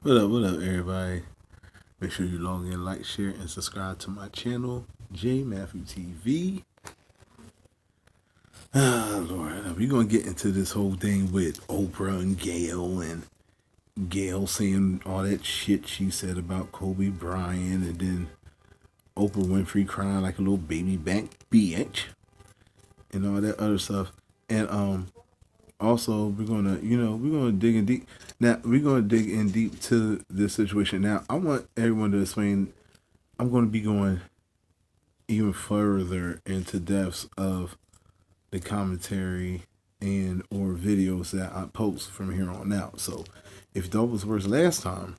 What up, everybody? Make sure you log in, like, share, and subscribe to my channel, J.Matthew TV. Lord, we're going to get into this whole thing with Oprah and Gayle, and Gayle saying all that shit she said about Kobe Bryant, and then Oprah Winfrey crying like a little baby back bitch, and all that other stuff. And also we're gonna dig in deep. Now we're gonna dig in deep to this situation. Now I want everyone to explain. I'm gonna be going even further into depths of the commentary and or videos that I post from here on out. So if that was worse last time,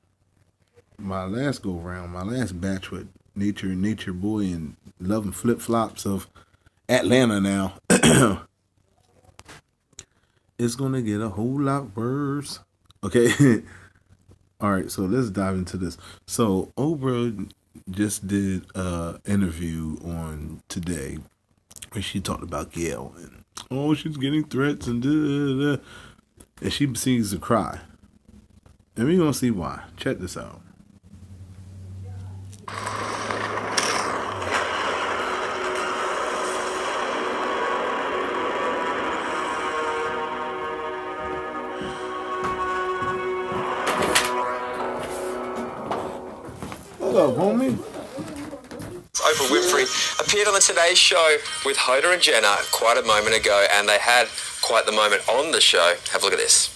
my last go round, my last batch with Nature Boy and Love and Flip Flops of Atlanta now, it's gonna get a whole lot worse. Okay. All right, so let's dive into this. So Oprah just did an interview on today where she talked about Gayle and she's getting threats and and she proceeds to cry. And we're gonna see why. Check this out. What up, homie? Oprah Winfrey appeared on the Today Show with Hoda and Jenna quite a moment ago, and they had quite the moment on the show. Have a look at this.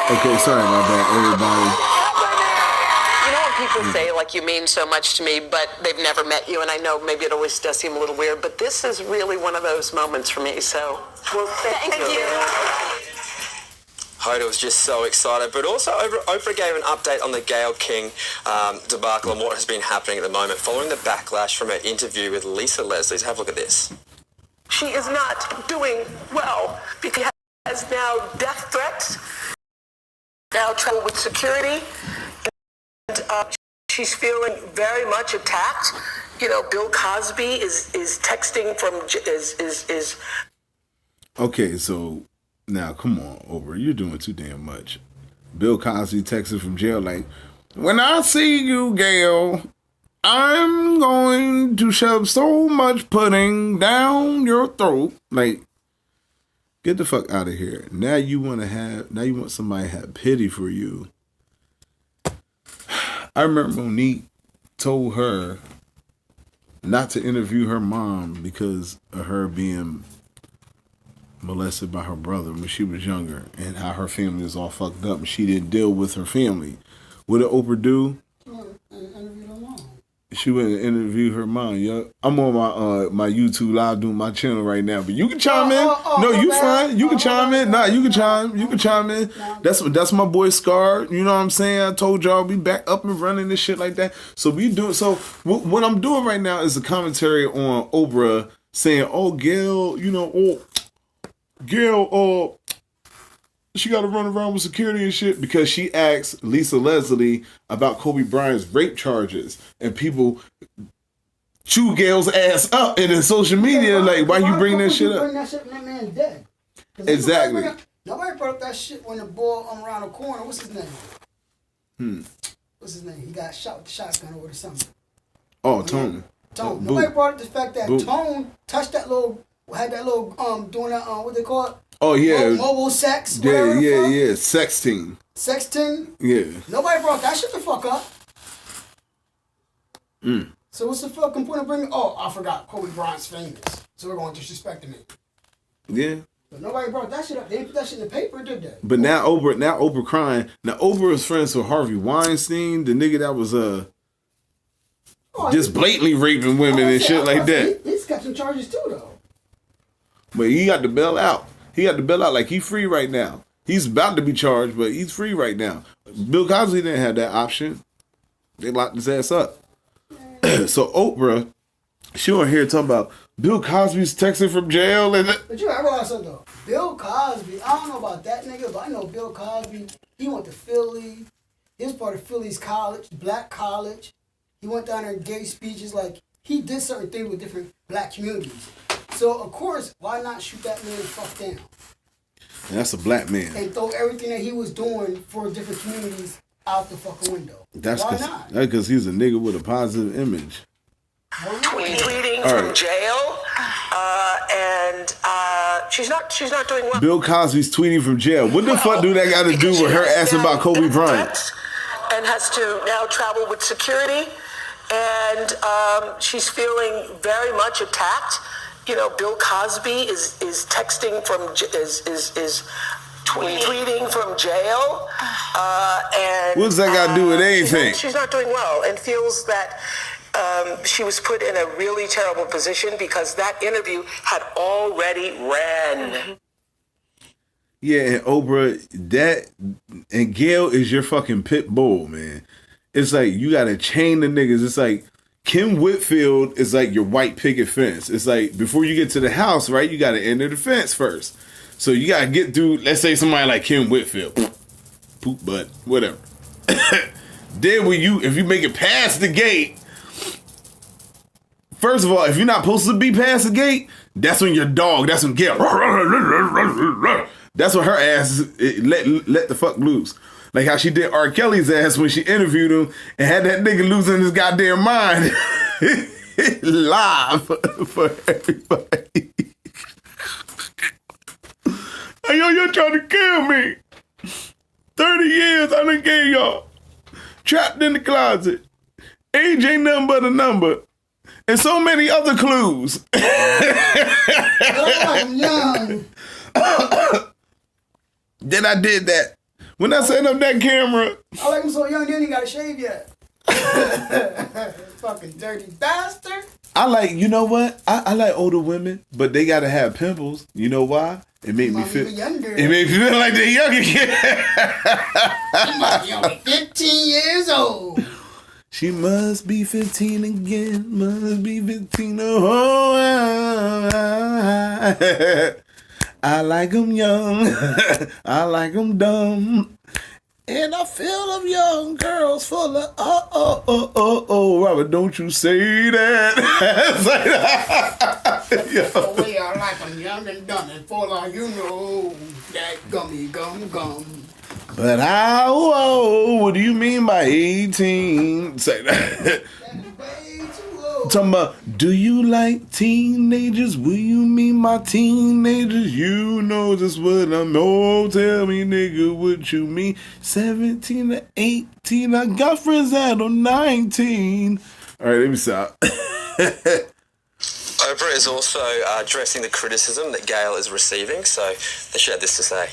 Okay, sorry about that, everybody. You know when people say, like, you mean so much to me, but they've never met you, and I know maybe it always does seem a little weird, but this is really one of those moments for me, so, well, thank you. Hoda was just so excited, but also Oprah gave an update on the Gayle King debacle and what has been happening at the moment following the backlash from her interview with Lisa Leslie. Have a look at this. She is not doing well because she has now death threats, now trouble with security, and she's feeling very much attacked. You know, Bill Cosby is texting from is. Okay, so now come on, Oprah, you're doing too damn much. Bill Cosby texted from jail like, "When I see you, Gayle, I'm going to shove so much pudding down your throat." Like, get the fuck out of here. Now you want somebody to have pity for you. I remember Monique told her not to interview her mom because of her being molested by her brother when she was younger and how her family was all fucked up and she didn't deal with her family. What did Oprah do? She went and interviewed her mom. Yo, I'm on my YouTube live doing my channel right now, but you can chime in. No, you fine. You can chime in. Nah, you can chime in. That's my boy Scar. You know what I'm saying? I told y'all we back up and running this shit like that. So we do. So what I'm doing right now is a commentary on Oprah saying, "Oh, Gayle, Gayle, she got to run around with security and shit," because she asked Lisa Leslie about Kobe Bryant's rape charges, and people chew Gayle's ass up, and in social media, like, why you bring that shit up? Bring that shit when that man dead. Exactly. Nobody brought up that shit when the ball around the corner. What's his name? What's his name? He got shot with the shotgun over the summer. Oh, Tone. Tone. Nobody brought up the fact that Tone touched that little, doing that, what they call it? Oh, yeah. Mobile sex. Yeah. Sexting. Sexting? Yeah. Nobody brought that shit the fuck up. So what's the fucking point of bringing... Oh, I forgot. Kobe Bryant's famous. So we're going to disrespect him. Yeah. But nobody brought that shit up. They didn't put that shit in the paper, did they? But now Oprah crying. Now Oprah is friends with Harvey Weinstein, the nigga that was just blatantly raping women and shit like that. He's catching charges too, though. But he got to bail out. He got to bail out like he's free right now. He's about to be charged, but he's free right now. Bill Cosby didn't have that option. They locked his ass up. So Oprah, she on here talking about, Bill Cosby's texting from jail. But you remember something though? Bill Cosby, I don't know about that nigga, but I know Bill Cosby, he went to Philly. He was part of Philly's college, black college. He went down there and gave speeches. Like, he did certain things with different black communities. So, of course, why not shoot that man the fuck down? And that's a black man. And throw everything that he was doing for different communities out the fucking window. Why not? That's because he's a nigga with a positive image. Tweeting from jail, and she's not doing well. Bill Cosby's tweeting from jail. What the fuck do that got to do with her asking about Kobe Bryant? And has to now travel with security, and she's feeling very much attacked. You know, Bill Cosby is texting from is tweeting from jail, and what's that got to do with anything? She's not doing well, and feels that she was put in a really terrible position because that interview had already ran. Yeah, and Oprah, that and Gayle is your fucking pit bull, man. It's like you gotta chain the niggas. It's like Kim Whitfield is like your white picket fence. It's like before you get to the house, right? You gotta enter the fence first. So you gotta get through. Let's say somebody like Kim Whitfield, poop butt, whatever. Then if you make it past the gate. First of all, if you're not supposed to be past the gate, that's when your dog, that's when Gayle, that's when her ass let the fuck loose. Like how she did R. Kelly's ass when she interviewed him and had that nigga losing his goddamn mind live for everybody. Hey, yo, you're trying to kill me. 30 years I done gave y'all. Trapped in the closet. Age ain't nothing but a number. And so many other clues. I'm young. Then I did that. When I set up that camera. I like him so young, then he got to shave yet. Fucking dirty bastard. I like, you know what? I like older women, but they got to have pimples. You know why? It made me feel younger. It made me feel like they're younger. He must be only 15 years old. She must be 15 again. Must be 15. Oh, I like them young. I like them dumb. And I feel them young girls full of Robert, don't you say that. The way I like them young and dumb and full of, you know, that gummy gum. But what do you mean by 18? Say that. Talking about, do you like teenagers? Will you mean my teenagers? You know just what I'm. Oh, tell me, nigga, what you mean? 17 to 18. I got friends that are 19. All right, let me stop. Oprah is also addressing the criticism that Gayle is receiving, so she had this to say.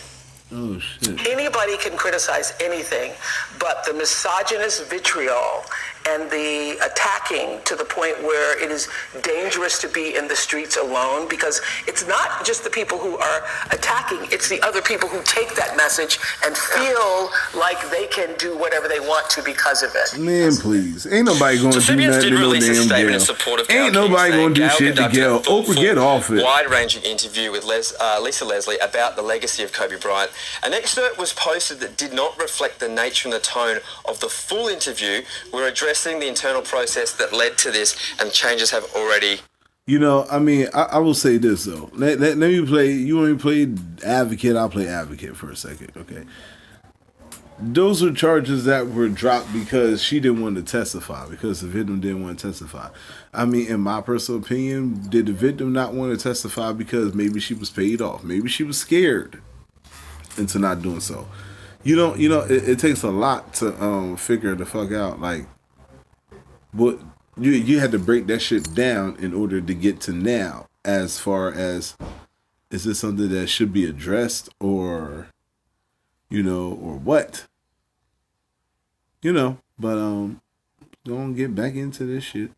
Oh, shit. Anybody can criticize anything, but the misogynist vitriol and the attacking to the point where it is dangerous to be in the streets alone, because it's not just the people who are attacking, it's the other people who take that message and feel like they can do whatever they want to because of it. Man, please. Ain't nobody going to do nothing to no damn Gayle. Ain't nobody going to do shit to Gayle. Oprah, get off it. Wide-ranging interview with Lisa Leslie about the legacy of Kobe Bryant. An excerpt was posted that did not reflect the nature and the tone of the full interview. We're addressing the internal process that led to this, and changes have already. You know, I mean, I will say this though. Let me play. You want me to play advocate? I'll play advocate for a second, okay? Those were charges that were dropped because she didn't want to testify, because the victim didn't want to testify. I mean, in my personal opinion, did the victim not want to testify because maybe she was paid off? Maybe she was scared into not doing so. It takes a lot to figure the fuck out. Like, what you had to break that shit down in order to get to now. As far as, is this something that should be addressed, or or what? But don't get back into this shit.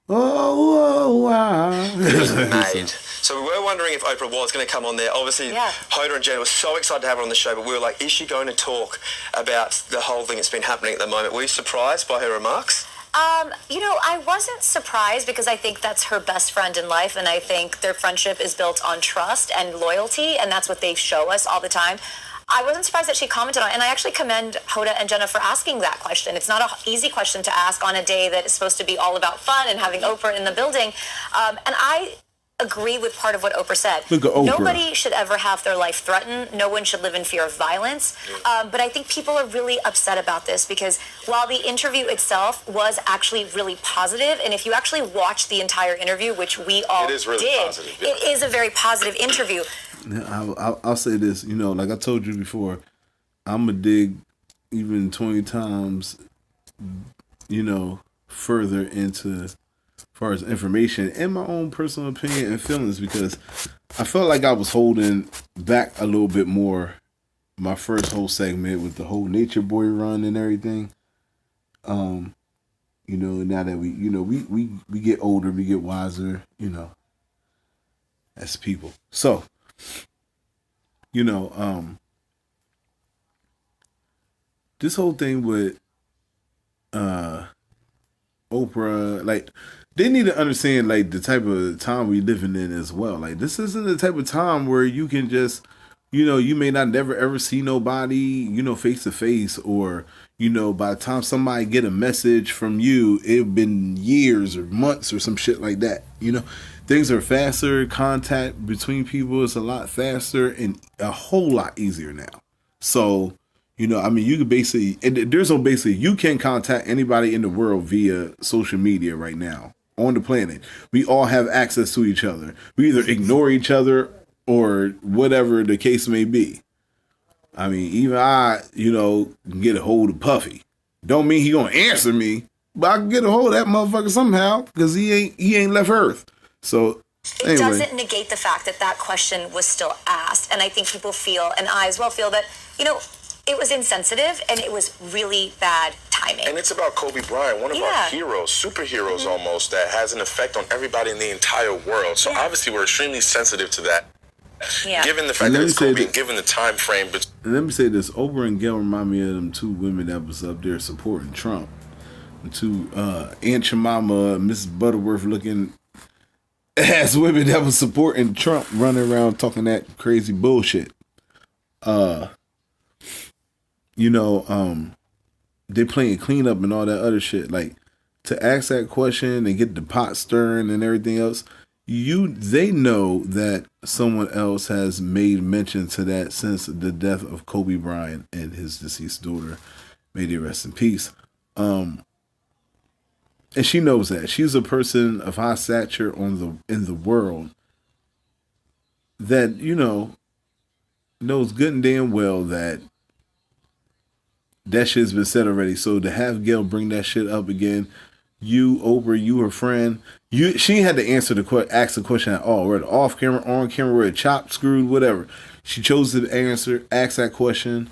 Wow. Made. So we were wondering if Oprah was going to come on there. Obviously, Hoda and Jen were so excited to have her on the show, but we were like, is she going to talk about the whole thing that's been happening at the moment? Were you surprised by her remarks? I wasn't surprised because I think that's her best friend in life, and I think their friendship is built on trust and loyalty, and that's what they show us all the time. I wasn't surprised that she commented on it, and I actually commend Hoda and Jenna for asking that question. It's not an easy question to ask on a day that is supposed to be all about fun and having Oprah in the building. And I agree with part of what Oprah said. Look at Oprah. Nobody should ever have their life threatened. No one should live in fear of violence. But I think people are really upset about this because while the interview itself was actually really positive, and if you actually watch the entire interview, which we all it is really did, positive, yeah. it is a very positive interview. I'll say this, like I told you before, I'm going to dig even 20 times, further into as far as information and my own personal opinion and feelings, because I felt like I was holding back a little bit more my first whole segment with the whole Nature Boy run and everything. Now that we get older, we get wiser, as people. So, this whole thing with Oprah, like, they need to understand, like, the type of time we living in as well. Like, this isn't the type of time where you can just, you may not never ever see nobody, face to face, or, by the time somebody get a message from you, it's been years or months or some shit like that. Things are faster. Contact between people is a lot faster and a whole lot easier now. So, you can basically, you can contact anybody in the world via social media right now on the planet. We all have access to each other. We either ignore each other or whatever the case may be. Even I, can get a hold of Puffy. Don't mean he gonna answer me, but I can get a hold of that motherfucker somehow because he ain't left Earth. So anyway. It doesn't negate the fact that question was still asked. And I think people feel, and I as well feel, that, it was insensitive and it was really bad timing. And it's about Kobe Bryant, one of our heroes, superheroes almost, that has an effect on everybody in the entire world. So obviously we're extremely sensitive to that. Yeah. Given the fact that it's Kobe, and given the time frame. Let me say this. Oprah and Gayle remind me of them two women that was up there supporting Trump. The two Aunt Jemima, Mrs. Butterworth looking ass women that was supporting Trump, running around talking that crazy bullshit. They playing cleanup and all that other shit. Like, to ask that question and get the pot stirring and everything else, they know that someone else has made mention to that since the death of Kobe Bryant and his deceased daughter. May they rest in peace. And she knows that. She's a person of high stature in the world that, knows good and damn well that shit's been said already. So to have Gayle bring that shit up again, Oprah, you her friend, she had to ask the question at all, whether off camera, on camera, whether chopped, screwed, whatever. She chose to ask that question,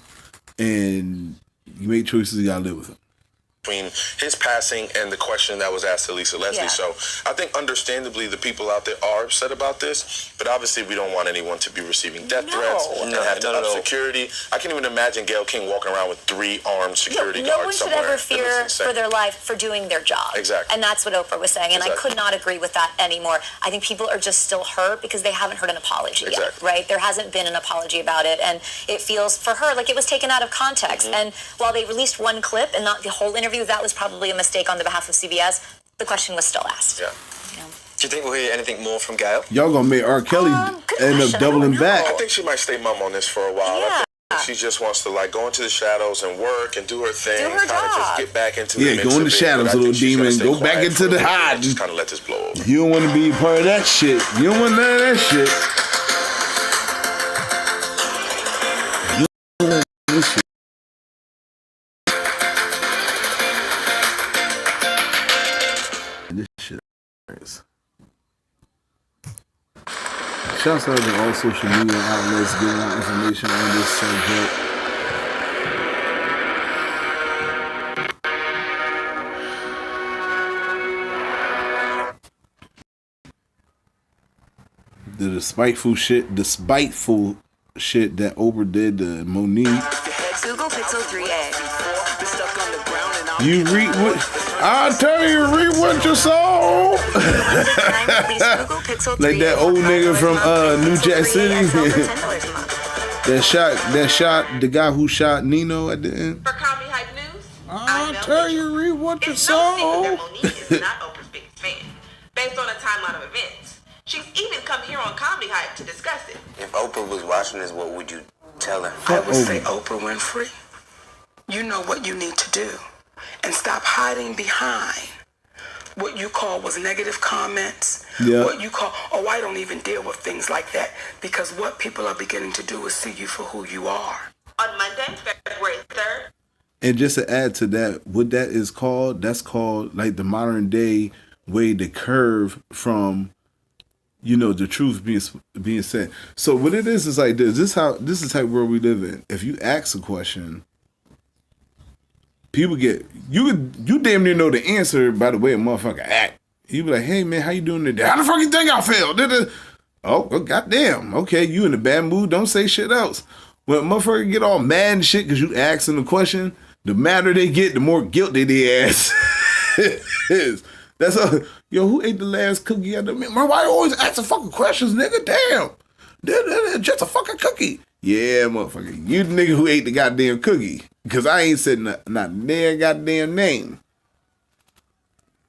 and you make choices, you gotta live with them. Between his passing and the question that was asked to Lisa Leslie. Yeah. So I think understandably the people out there are upset about this, but obviously we don't want anyone to be receiving death threats and have to up security. I can't even imagine Gayle King walking around with 3 armed security guards. No one should ever fear for their life for doing their job. Exactly. And that's what Oprah was saying, and I could not agree with that anymore. I think people are just still hurt because they haven't heard an apology yet, right? There hasn't been an apology about it, and it feels for her like it was taken out of context. And while they released one clip and not the whole interview, that was probably a mistake on the behalf of CBS. The question was still asked. Yeah. Do you think we'll hear anything more from Gayle? Y'all gonna make R. Kelly end up doubling back? I think she might stay mum on this for a while. Yeah. I think she just wants to go into the shadows and work and do her thing. Do her kind of just get back into the mix. Yeah, go in the shadows, little demon. Go back into the hide. Just kind of let this blow over. You don't want to be part of that shit. You don't want none of that shit. You don't want this shit. This shit is. Shouts out to all social media outlets giving out information on this subject. The despiteful shit that Oprah did to Monique. Google Pixel 3a. You read what? I'll tell you, read what you saw. Like that old nigga from New Jack City. that shot the guy who shot Nino at the end. For Comedy Hype News, I'll tell you, read what you it's saw. no secret that Monique is not Oprah's biggest fan. Based on a timeline of events, she's even come here on Comedy Hype to discuss it. If Oprah was watching this, what would you tell her? I would say, Oprah Winfrey, you know what you need to do. And stop hiding behind what you call was negative comments. Yeah. What you call, I don't even deal with things like that. Because what people are beginning to do is see you for who you are. On Monday, February 3rd. And just to add to that, what that is called, that's called like the modern day way to curve from, the truth being said. So what it is like this. This is the type of world we live in. If you ask a question, people get you damn near know the answer by the way a motherfucker act. You be like, hey man, how you doing today? How the fuck you think I feel? Oh, goddamn. Okay, you in a bad mood, don't say shit else. When a motherfucker get all mad and shit because you asking the question, the madder they get, the more guilty they ass is. That's who ate the last cookie out of me? Why you always asking fucking questions, nigga? Damn. Just a fucking cookie. Yeah, motherfucker. You the nigga who ate the goddamn cookie. Because I ain't said not their goddamn name.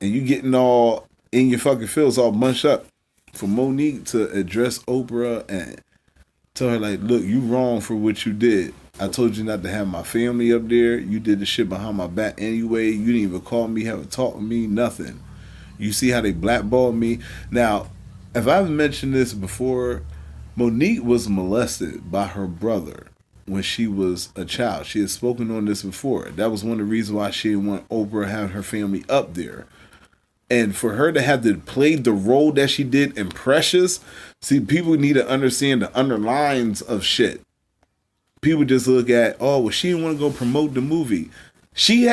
And you getting all in your fucking feels all bunched up. For Monique to address Oprah and tell her, like, look, you wrong for what you did. I told you not to have my family up there. You did the shit behind my back anyway. You didn't even call me, have a talk with me, nothing. You see how they blackballed me? Now, if I've mentioned this before, Monique was molested by her brother when she was a child. She had spoken on this before. That was one of the reasons why she didn't want Oprah having her family up there. And for her to have to play the role that she did in Precious, see, people need to understand the underlines of shit. People just look at, she didn't want to go promote the movie. She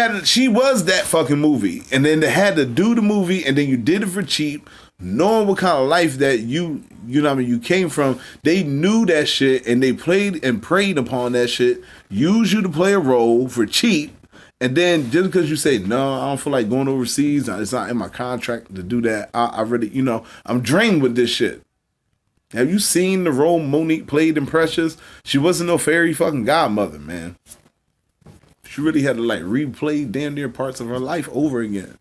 was that fucking movie. And then they had to do the movie, and then you did it for cheap, knowing what kind of life that you came from. They knew that shit, and they played and preyed upon that shit, used you to play a role for cheap. And then just because you say, no, I don't feel like going overseas, it's not in my contract to do that. I really, I'm drained with this shit. Have you seen the role Monique played in Precious? She wasn't no fairy fucking godmother, man. She really had to replay damn near parts of her life over again.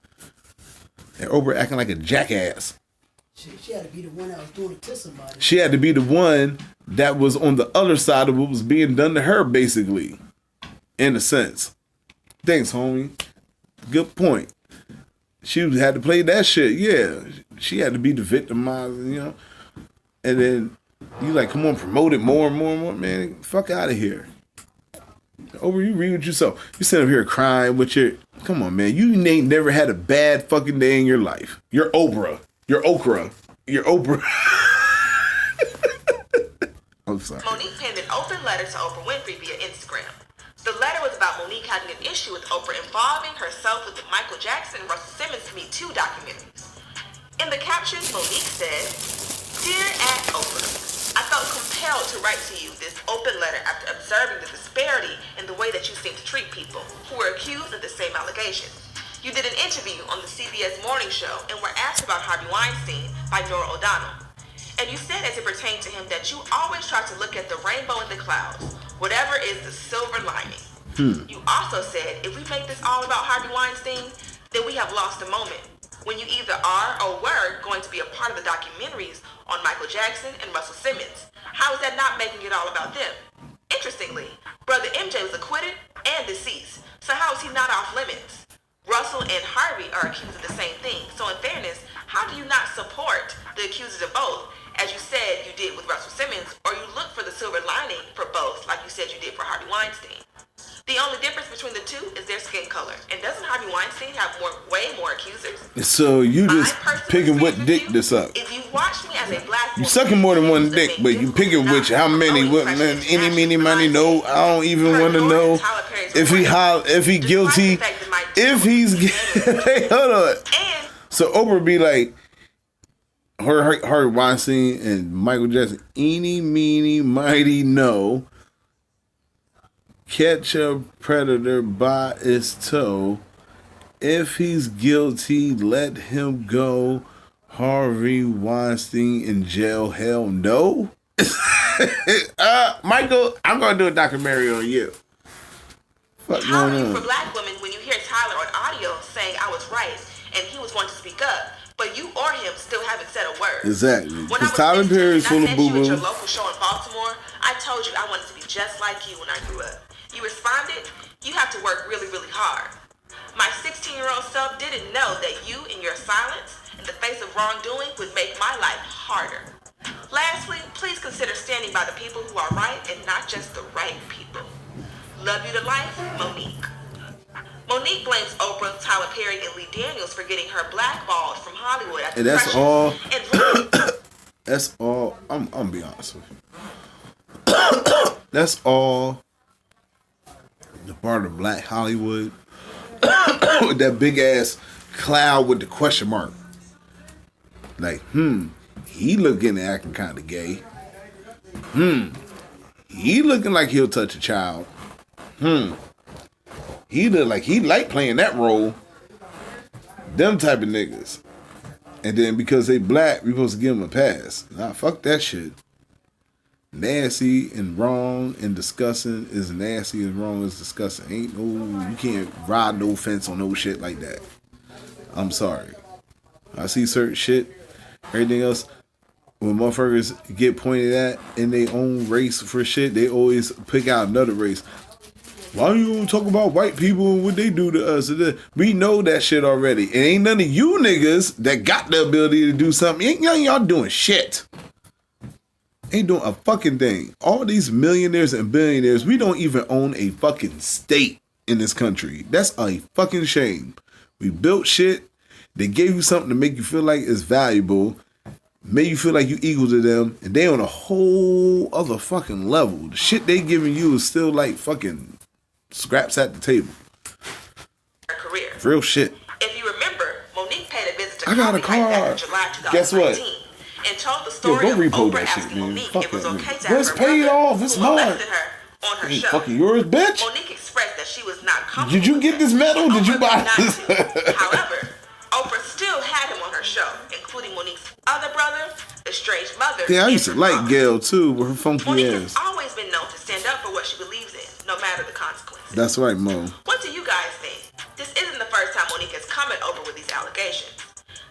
And Oprah acting like a jackass. She had to be the one that was doing it to somebody. She had to be the one that was on the other side of what was being done to her, basically. In a sense. Thanks, homie. Good point. She had to play that shit, yeah. She had to be the victimizer, And then you come on, promote it more and more and more. Man, fuck out of here. Oprah, you read what yourself. You sit up here crying with your... Come on, man. You ain't never had a bad fucking day in your life. You're Oprah. You're okra. You're Oprah. I'm sorry. Monique penned an open letter to Oprah Winfrey via Instagram. The letter was about Monique having an issue with Oprah involving herself with the Michael Jackson and Russell Simmons Me Too documentaries. In the caption, Monique said, "Dear Oprah, I felt compelled to write to you this open letter after observing the disparity in the way that you seem to treat people who were accused of the same allegations. You did an interview on the CBS Morning Show and were asked about Harvey Weinstein by Norah O'Donnell. And you said as it pertained to him that you always try to look at the rainbow in the clouds, whatever is the silver lining. You also said if we make this all about Harvey Weinstein, then we have lost a moment when you either are or were going to be a part of the documentaries on Michael Jackson and Russell Simmons. How is that not making it all about them? Interestingly, brother MJ was acquitted and deceased, so how is he not off limits? Russell and Harvey are accused of the same thing, so in fairness, how do you not support the accusers of both, as you said you did with Russell Simmons, or you look for the silver lining for both, like you said you did for Harvey Weinstein? The only difference between the two is their skin color. And doesn't Harvey Weinstein have way more accusers? So you just picking what dick this up. If you watch me as a black woman, you sucking more than one dick, but you picking which, how many, what, man, any, meeny, money, no. I don't even want to know if he guilty, if he's hey, hold on. So Oprah be like, Harvey Weinstein and Michael Jackson, eeny, meeny, mighty, no. Catch a predator by its toe. If he's guilty, let him go. Harvey Weinstein in jail? Hell no. Michael, I'm gonna do a documentary on you. How are you for black women when you hear Tyler on audio saying I was right and he was going to speak up, but you or him still haven't said a word? Exactly. Because Tyler Perry is full of boo boo. At your local show in Baltimore, I told you I wanted to be just like you when I grew up. You responded, you have to work really, really hard. My 16-year-old self didn't know that you and your silence in the face of wrongdoing would make my life harder. Lastly, please consider standing by the people who are right and not just the right people. Love you to life, Monique. Monique blames Oprah, Tyler Perry, and Lee Daniels for getting her blackballed from Hollywood after And that's all. And That's all. I'm gonna be honest with you. That's all. The part of Black Hollywood. That big ass cloud with the question mark. Like, he looking and acting kind of gay. He looking like he'll touch a child. He look like he like playing that role. Them type of niggas. And then because they black, we supposed to give them a pass. Nah, fuck that shit. Nasty and wrong and disgusting is nasty and wrong is disgusting. Ain't no, you can't ride no fence on no shit like that. I'm sorry. I see certain shit, everything else, when motherfuckers get pointed at in their own race for shit, they always pick out another race. Why you gonna talk about white people and what they do to us? We know that shit already. And ain't none of you niggas that got the ability to do something. Ain't none of y'all doing shit. Ain't doing a fucking thing. All these millionaires and billionaires, we don't even own a fucking state in this country. That's a fucking shame. We built shit. They gave you something to make you feel like it's valuable. Make you feel like you equal to them. And they on a whole other fucking level. The shit they giving you is still like fucking scraps at the table. Career. Real shit. If you remember, Monique paid a visit to I got a car. July 2019. Guess what? And told the story of Oprah asking Monique if it was okay to have It's her paid brother off. It's who mine. molested her on her show. Fucking yours, bitch. Monique expressed that she was not comfortable. Did you get this medal? Did you buy this? However, Oprah still had him on her show, including Monique's other brother, the estranged mother. Yeah, I used to like Gayle too with her funky Monique ass. has always been known to stand up for what she believes in, no matter the consequences. That's right, Mo. What do you guys think? This isn't the first time Monique has come at Oprah with these allegations.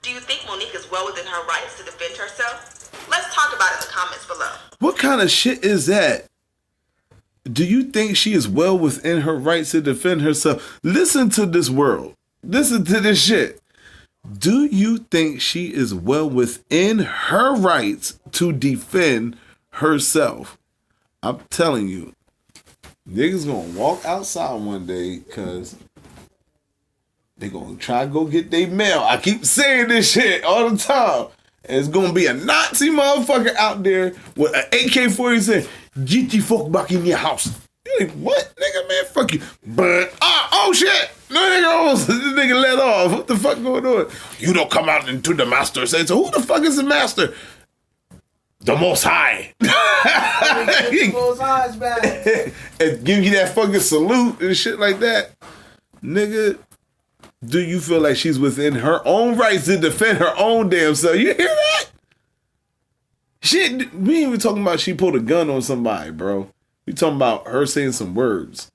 Do you think Monique is well within her rights to defend herself? Let's talk about it in the comments below. What kind of shit is that? Do you think she is well within her rights to defend herself? Listen to this world. Listen to this shit. Do you think she is well within her rights to defend herself? I'm telling you, niggas gonna walk outside one day because they gonna try to go get their mail. I keep saying this shit all the time. And it's gonna be a Nazi motherfucker out there with an AK-47. Get the fuck back in your house. You like, what? Nigga, man, fuck you. But, oh shit. No, nigga, this nigga let off. What the fuck going on? You don't come out into the master. Say, so who the fuck is the master? The Most High. Get the Most High's back. And give you that fucking salute and shit like that. Nigga, do you feel like she's within her own rights to defend her own damn self? You hear that? Shit, we ain't even talking about she pulled a gun on somebody, bro. We talking about her saying some words.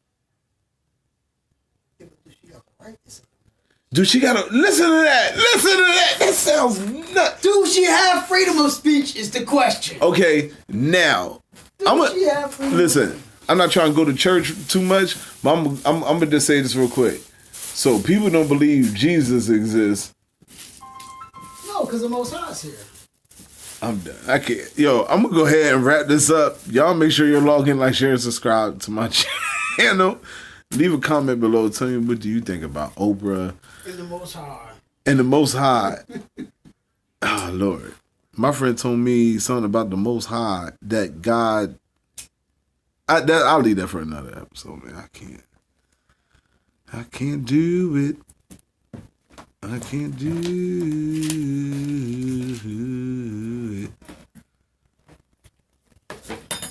Dude, she gotta listen to that. Listen to that. That sounds nuts. Do she have freedom of speech is the question. Okay, now listen. I'm not trying to go to church too much, but I'm gonna just say this real quick. So people don't believe Jesus exists. No, because the Most High's here. I'm done. I can't. Yo, I'm gonna go ahead and wrap this up. Y'all make sure you're logged in, like, share, and subscribe to my channel. Leave a comment below. Tell me what do you think about Oprah And the Most High. And the Most High. Oh Lord, my friend told me something about the Most High that God. I'll leave that for another episode, man. I can't do it. I can't do it.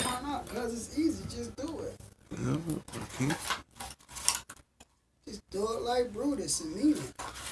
Why not? Because it's easy. Just do it. No, I can't. Just do it look like Brutus and mean it.